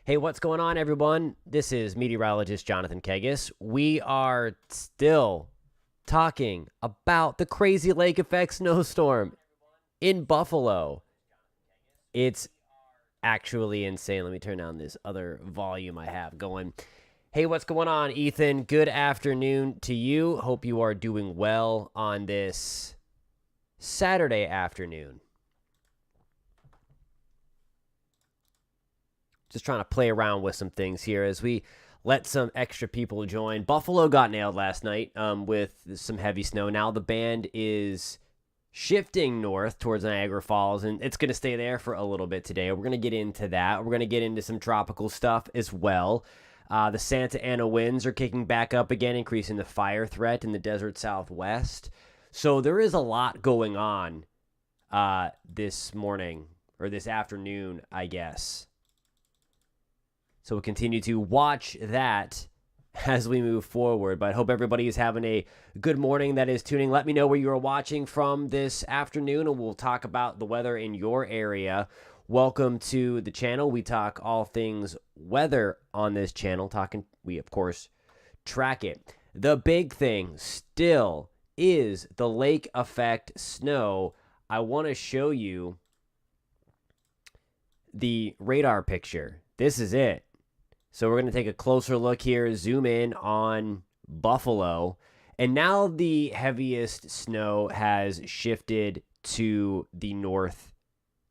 Hey, what's going on, everyone? This is meteorologist Jonathan Kegas. We are still talking about the crazy lake effect snowstorm in Buffalo. It's actually insane. Let me turn down this other volume I have going. Hey, what's going on, Ethan? Good afternoon to you. Hope you are doing well on this Saturday afternoon. Just trying to play around with some things here as we let some extra people join. Buffalo got nailed last night with some heavy snow. Now the band is shifting north towards Niagara Falls, and it's going to stay there for a little bit today. We're going to get into that. We're going to get into some tropical stuff as well. The Santa Ana winds are kicking back up again, increasing the fire threat in the desert southwest. So there is a lot going on this morning, or this afternoon, I guess. So we'll continue to watch that as we move forward. But I hope everybody is having a good morning that is tuning. Let me know where you are watching from this afternoon, and we'll talk about the weather in your area. Welcome to the channel. We talk all things weather on this channel. We, of course, track it. The big thing still is the lake effect snow. I want to show you the radar picture. This is it. So we're going to take a closer look here, zoom in on Buffalo. And now the heaviest snow has shifted to the north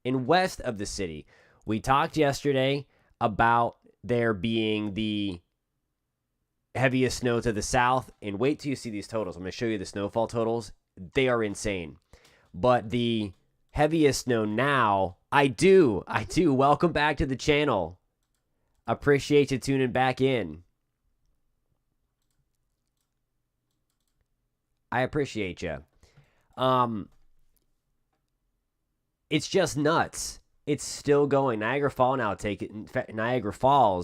and west of the city. We talked yesterday about there being the heaviest snow to the south. And wait till you see these totals. I'm going to show you the snowfall totals. They are insane. But the heaviest snow now, I do. Welcome back to the channel. Appreciate you tuning back in. I appreciate you. It's just nuts. It's still going. Niagara Falls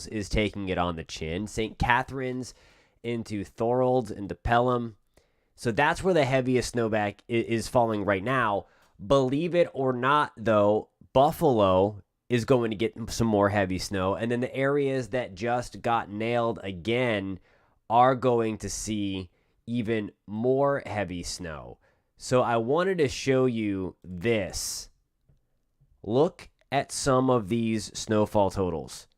is taking it on the chin. St. Catharines into Thorold into Pelham. So that's where the heaviest snowback is falling right now. Believe it or not, though, Buffalo is going to get some more heavy snow. And then the areas that just got nailed again are going to see even more heavy snow. So I wanted to show you this. Look at some of these snowfall totals.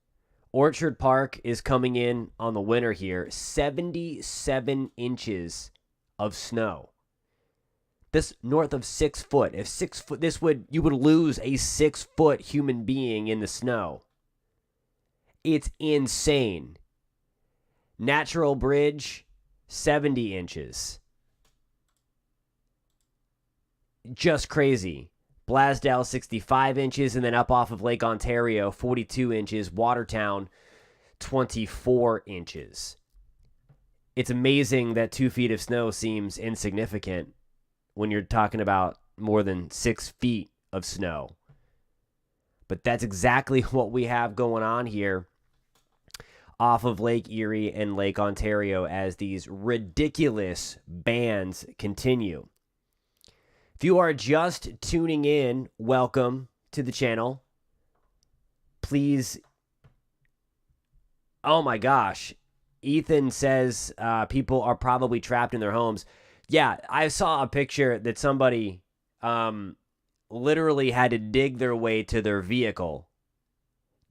Orchard Park is coming in on the winter here. 77 inches of snow. This north of 6 foot. If 6 foot, you would lose a 6 foot human being in the snow. It's insane. Natural Bridge, 70 inches. Just crazy. Blasdell, 65 inches, and then up off of Lake Ontario, 42 inches. Watertown, 24 inches. It's amazing that 2 feet of snow seems insignificant when you're talking about more than 6 feet of snow. But that's exactly what we have going on here off of Lake Erie and Lake Ontario as these ridiculous bands continue. If you are just tuning in, welcome to the channel. Please. Oh my gosh. Ethan says people are probably trapped in their homes. Yeah, I saw a picture that somebody literally had to dig their way to their vehicle.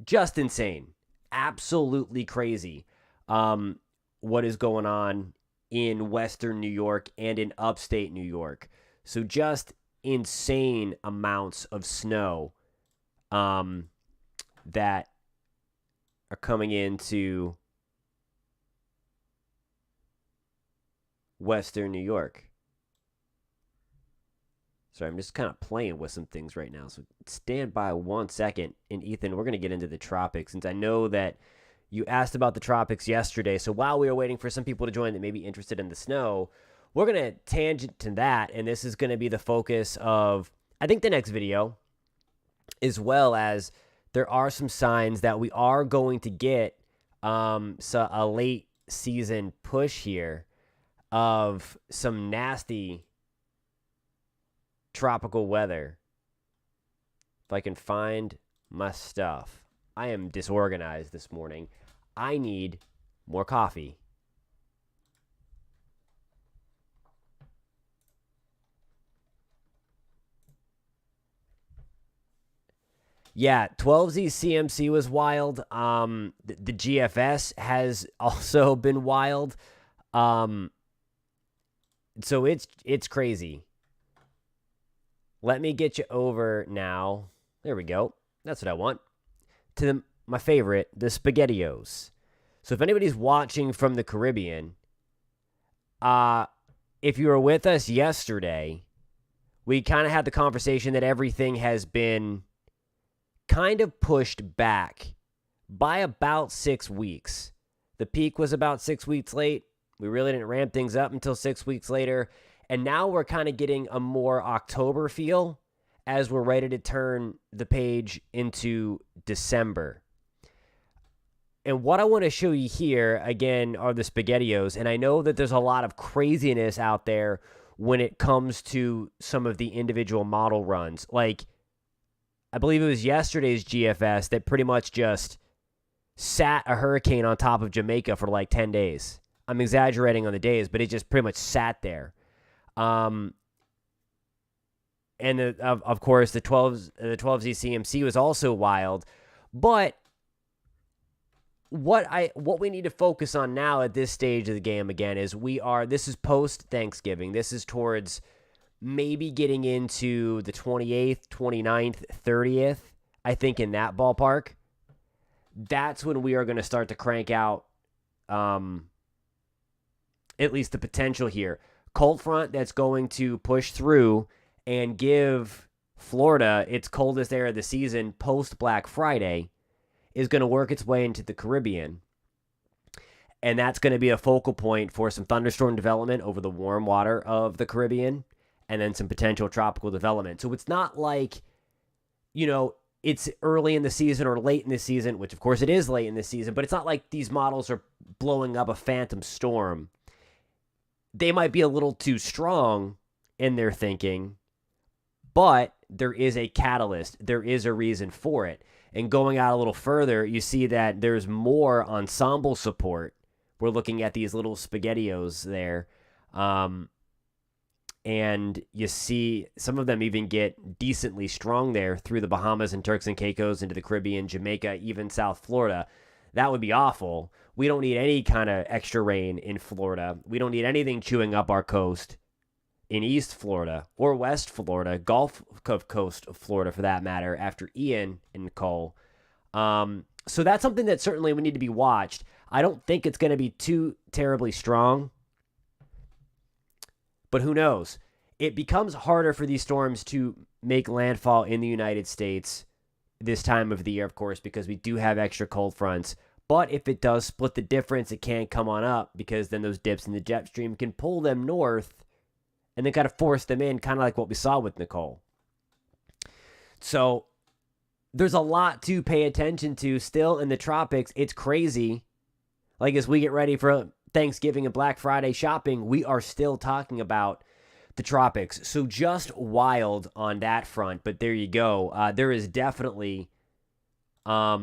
Just insane. Absolutely crazy. What is going on in Western New York and in upstate New York. So just insane amounts of snow that are coming into Western New York. Sorry, I'm just kind of playing with some things right now. So stand by 1 second. And Ethan, we're going to get into the tropics since I know that you asked about the tropics yesterday. So while we are waiting for some people to join that may be interested in the snow, we're going to tangent to that. And this is going to be the focus of, I think, the next video, as well as there are some signs that we are going to get a late season push here of some nasty tropical weather. If I can find my stuff. I am disorganized this morning. I need more coffee. Yeah, 12Z CMC was wild. The GFS has also been wild. Um, so it's crazy. Let me get you over now. There we go. That's what I want. To my favorite, the SpaghettiOs. So if anybody's watching from the Caribbean, if you were with us yesterday, we kind of had the conversation that everything has been kind of pushed back by about 6 weeks. The peak was about 6 weeks late. We really didn't ramp things up until 6 weeks later. And now we're kind of getting a more October feel as we're ready to turn the page into December. And what I want to show you here, again, are the SpaghettiOs. And I know that there's a lot of craziness out there when it comes to some of the individual model runs. Like, I believe it was yesterday's GFS that pretty much just sat a hurricane on top of Jamaica for like 10 days. I'm exaggerating on the days, but it just pretty much sat there. And of course, the 12Z CMC was also wild. But what we need to focus on now at this stage of the game again is this is post Thanksgiving. This is towards maybe getting into the 28th, 29th, 30th, I think in that ballpark. That's when we are going to start to crank out at least the potential here. Cold front that's going to push through and give Florida its coldest air of the season post Black Friday is going to work its way into the Caribbean. And that's going to be a focal point for some thunderstorm development over the warm water of the Caribbean and then some potential tropical development. So it's not like, it's early in the season or late in the season, which of course it is late in the season, but it's not like these models are blowing up a phantom storm. They might be a little too strong in their thinking, but there is a catalyst. There is a reason for it. And going out a little further, you see that there's more ensemble support. We're looking at these little SpaghettiOs there. And you see some of them even get decently strong there through the Bahamas and Turks and Caicos into the Caribbean, Jamaica, even South Florida. That would be awful. We don't need any kind of extra rain in Florida. We don't need anything chewing up our coast in East Florida or West Florida, Gulf Coast of Florida for that matter, after Ian and Nicole. So that's something that certainly would need to be watched. I don't think it's going to be too terribly strong, but who knows? It becomes harder for these storms to make landfall in the United States this time of the year, of course, because we do have extra cold fronts. But if it does split the difference, it can come on up because then those dips in the jet stream can pull them north and then kind of force them in, kind of like what we saw with Nicole. So there's a lot to pay attention to still in the tropics. It's crazy. Like as we get ready for Thanksgiving and Black Friday shopping, we are still talking about the tropics. So just wild on that front. But there you go. There is definitely a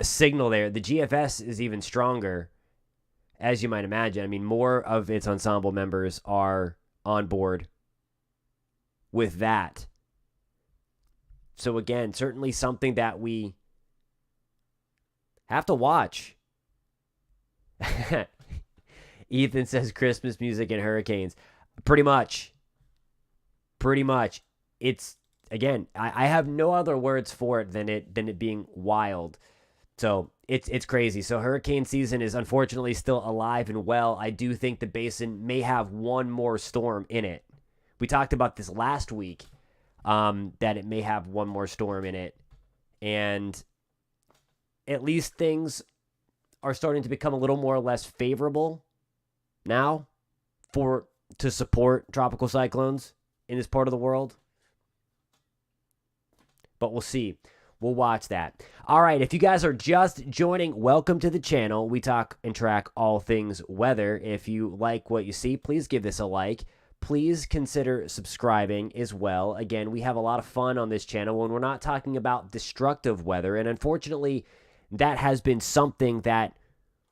signal there. The GFS is even stronger, as you might imagine. I mean, more of its ensemble members are on board with that. So again, certainly something that we have to watch. Ethan says Christmas music and hurricanes. Pretty much. It's, again, I have no other words for it than it being wild. So it's crazy. So hurricane season is unfortunately still alive and well. I do think the basin may have one more storm in it. We talked about this last week, that it may have one more storm in it. And at least things are starting to become a little more or less favorable now to support tropical cyclones in this part of the world. But we'll see. We'll watch that. All right, if you guys are just joining, welcome to the channel. We talk and track all things weather. If you like what you see, please give this a like. please consider subscribing as well. Again, we have a lot of fun on this channel when we're not talking about destructive weather. And unfortunately, that has been something that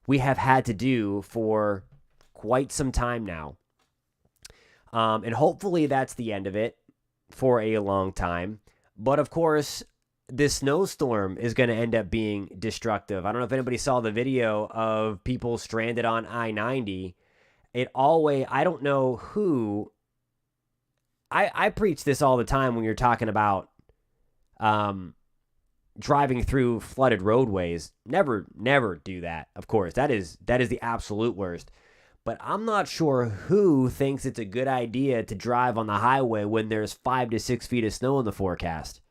we have had to do for quite some time now. And hopefully that's the end of it for a long time. But of course, this snowstorm is going to end up being destructive. I don't know if anybody saw the video of people stranded on I-90. I don't know who. I preach this all the time when you're talking about driving through flooded roadways. Never do that. Of course, that is the absolute worst. But I'm not sure who thinks it's a good idea to drive on the highway when there's 5 to 6 feet of snow in the forecast.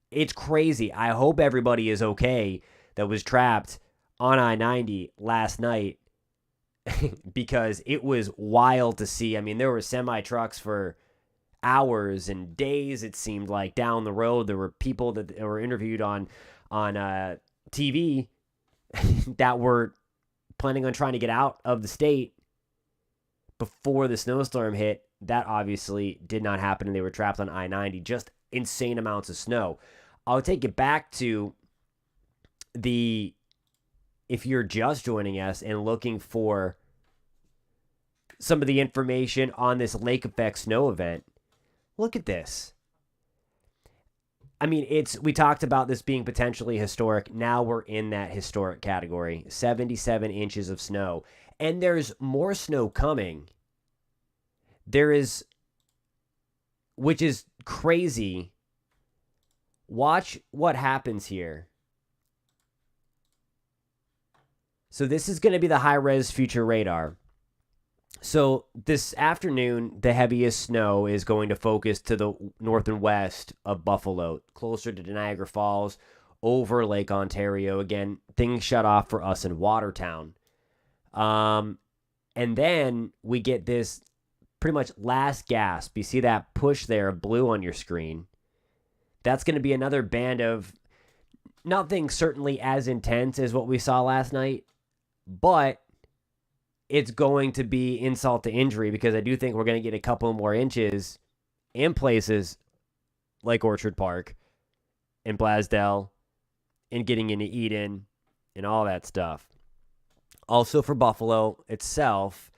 It's crazy. I hope everybody is okay that was trapped on I-90 last night because it was wild to see. I mean, there were semi-trucks for hours and days, it seemed like, down the road. There were people that were interviewed on TV that were planning on trying to get out of the state before the snowstorm hit. That obviously did not happen, and they were trapped on I-90. Just insane amounts of snow. I'll take it back to if you're just joining us and looking for some of the information on this lake effect snow event, look at this. I mean, we talked about this being potentially historic. Now we're in that historic category. 77 inches of snow. And there's more snow coming. Which is crazy. Watch what happens here. So this is going to be the high-res future radar. So this afternoon, the heaviest snow is going to focus to the north and west of Buffalo, closer to Niagara Falls, over Lake Ontario. Again, things shut off for us in Watertown. And then we get this pretty much last gasp. You see that push there of blue on your screen. That's going to be another band of nothing certainly as intense as what we saw last night, but it's going to be insult to injury because I do think we're going to get a couple more inches in places like Orchard Park and Blasdell and getting into Eden and all that stuff. Also for Buffalo itself.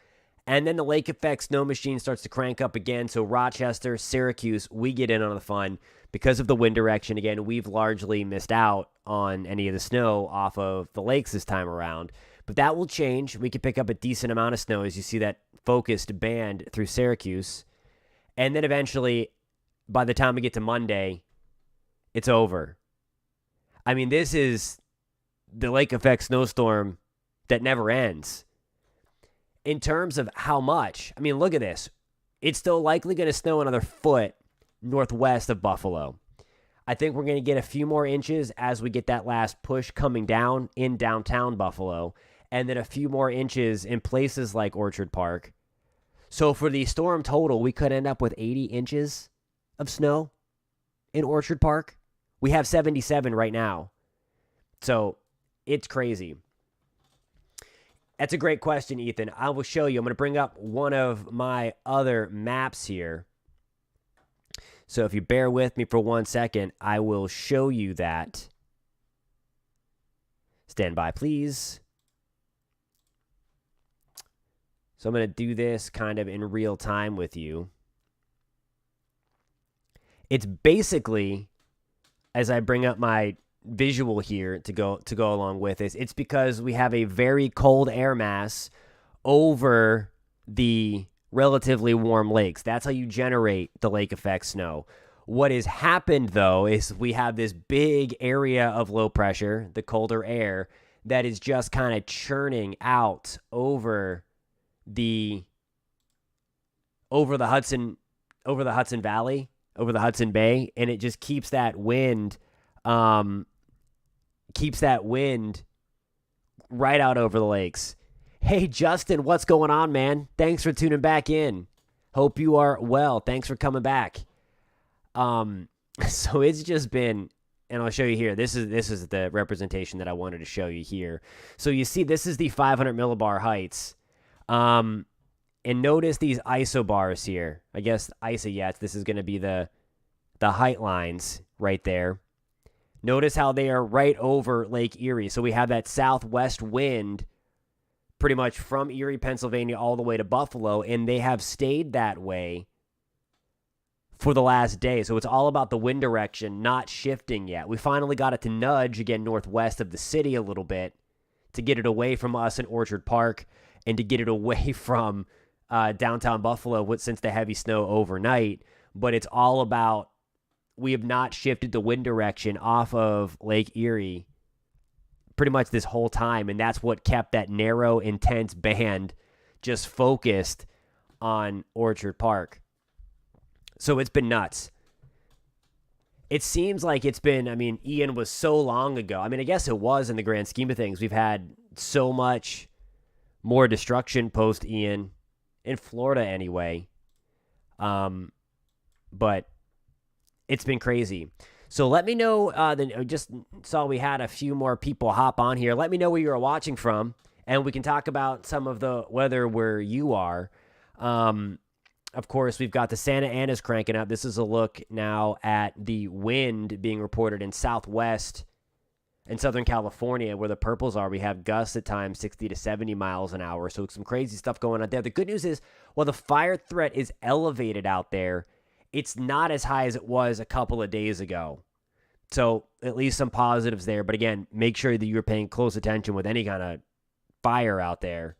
And then the lake effect snow machine starts to crank up again. So Rochester, Syracuse, we get in on the fun. Because of the wind direction, again, we've largely missed out on any of the snow off of the lakes this time around. But that will change. We could pick up a decent amount of snow as you see that focused band through Syracuse. And then eventually, by the time we get to Monday, it's over. I mean, this is the lake effect snowstorm that never ends. In terms of how much, I mean, look at this. It's still likely going to snow another foot northwest of Buffalo. I think we're going to get a few more inches as we get that last push coming down in downtown Buffalo, and then a few more inches in places like Orchard Park. So for the storm total, we could end up with 80 inches of snow in Orchard Park. We have 77 right now. So it's crazy. That's a great question, Ethan. I will show you. I'm going to bring up one of my other maps here. So if you bear with me for 1 second, I will show you that. Stand by, please. So I'm going to do this kind of in real time with you. It's basically, as I bring up my visual here to go along with this, it's because we have a very cold air mass over the relatively warm lakes. That's how you generate the lake effect snow. What has happened, though, is we have this big area of low pressure, the colder air, that is just kind of churning out over the Hudson Valley, over the Hudson Bay, and it just keeps that wind right out over the lakes. Hey, Justin, what's going on, man? Thanks for tuning back in. Hope you are well. Thanks for coming back. So it's just been, and I'll show you here. This is the representation that I wanted to show you here. So you see, this is the 500 millibar heights. And notice these isobars here. I guess isoyets. This is going to be the height lines right there. Notice how they are right over Lake Erie. So we have that southwest wind pretty much from Erie, Pennsylvania, all the way to Buffalo, and they have stayed that way for the last day. So it's all about the wind direction not shifting yet. We finally got it to nudge again northwest of the city a little bit to get it away from us in Orchard Park and to get it away from downtown Buffalo since the heavy snow overnight. But it's all about, we have not shifted the wind direction off of Lake Erie pretty much this whole time, and that's what kept that narrow, intense band just focused on Orchard Park. So it's been nuts. It seems like it's been, I mean, Ian was so long ago. I mean, I guess it was in the grand scheme of things. We've had so much more destruction post-Ian, in Florida anyway. But it's been crazy. So let me know, I just saw we had a few more people hop on here. Let me know where you're watching from, and we can talk about some of the weather where you are. Of course, we've got the Santa Ana's cranking up. This is a look now at the wind being reported in southwest and Southern California, where the purples are. We have gusts at times 60 to 70 miles an hour. So some crazy stuff going on there. The good news is, while the fire threat is elevated out there, it's not as high as it was a couple of days ago. So at least some positives there. But again, make sure that you're paying close attention with any kind of fire out there.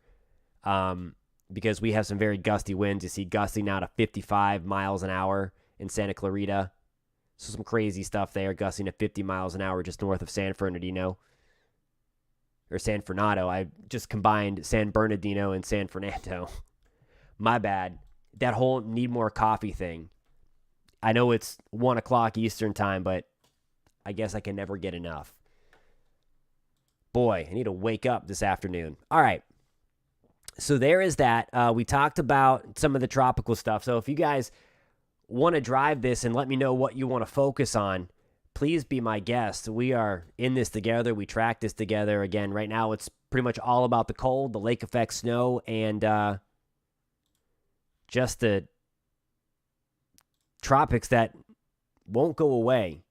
Because we have some very gusty winds. You see gusting now to 55 miles an hour in Santa Clarita. So some crazy stuff there, gusting to 50 miles an hour just north of San Bernardino. Or San Fernando. I just combined San Bernardino and San Fernando. My bad. That whole need more coffee thing. I know it's 1 o'clock Eastern time, but I guess I can never get enough. Boy, I need to wake up this afternoon. All right. So there is that. We talked about some of the tropical stuff. So if you guys want to drive this and let me know what you want to focus on, please be my guest. We are in this together. We track this together. Again, right now it's pretty much all about the cold, the lake effect snow, and just the tropics that won't go away.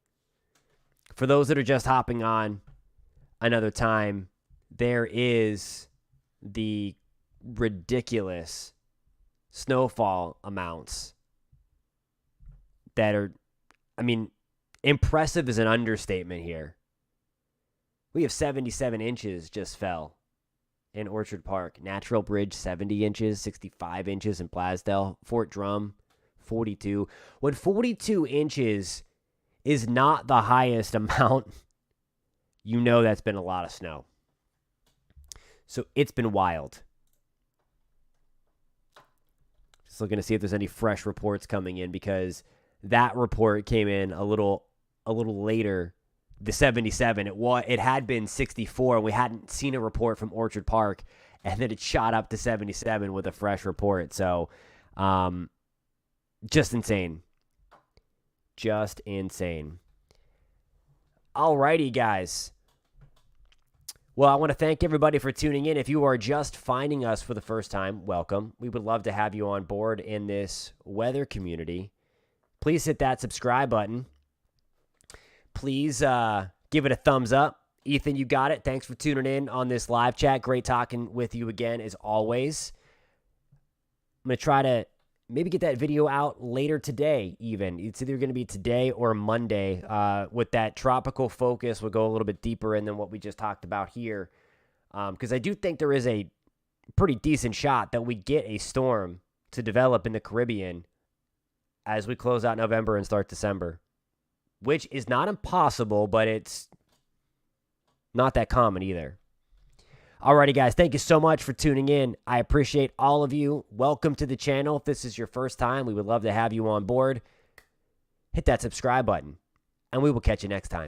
For those that are just hopping on another time, there is the ridiculous snowfall amounts that are, I mean, impressive is an understatement here. We have 77 inches just fell in Orchard Park. Natural Bridge, 70 inches, 65 inches in Blasdell. Fort Drum, 42. When 42 inches is not the highest amount, you know that's been a lot of snow. So it's been wild. Just looking to see if there's any fresh reports coming in, because that report came in a little later. The 77, it had been 64. We hadn't seen a report from Orchard Park, and then it shot up to 77 with a fresh report. So, just insane. Just insane. Alrighty, guys. Well, I want to thank everybody for tuning in. If you are just finding us for the first time, welcome. We would love to have you on board in this weather community. Please hit that subscribe button. Please give it a thumbs up. Ethan, you got it. Thanks for tuning in on this live chat. Great talking with you again, as always. I'm going to try to maybe get that video out later today even. It's either going to be today or Monday. With that tropical focus, we'll go a little bit deeper in than what we just talked about here. Because I do think there is a pretty decent shot that we get a storm to develop in the Caribbean as we close out November and start December. Which is not impossible, but it's not that common either. Alrighty, guys. Thank you so much for tuning in. I appreciate all of you. Welcome to the channel. If this is your first time, we would love to have you on board. Hit that subscribe button, and we will catch you next time.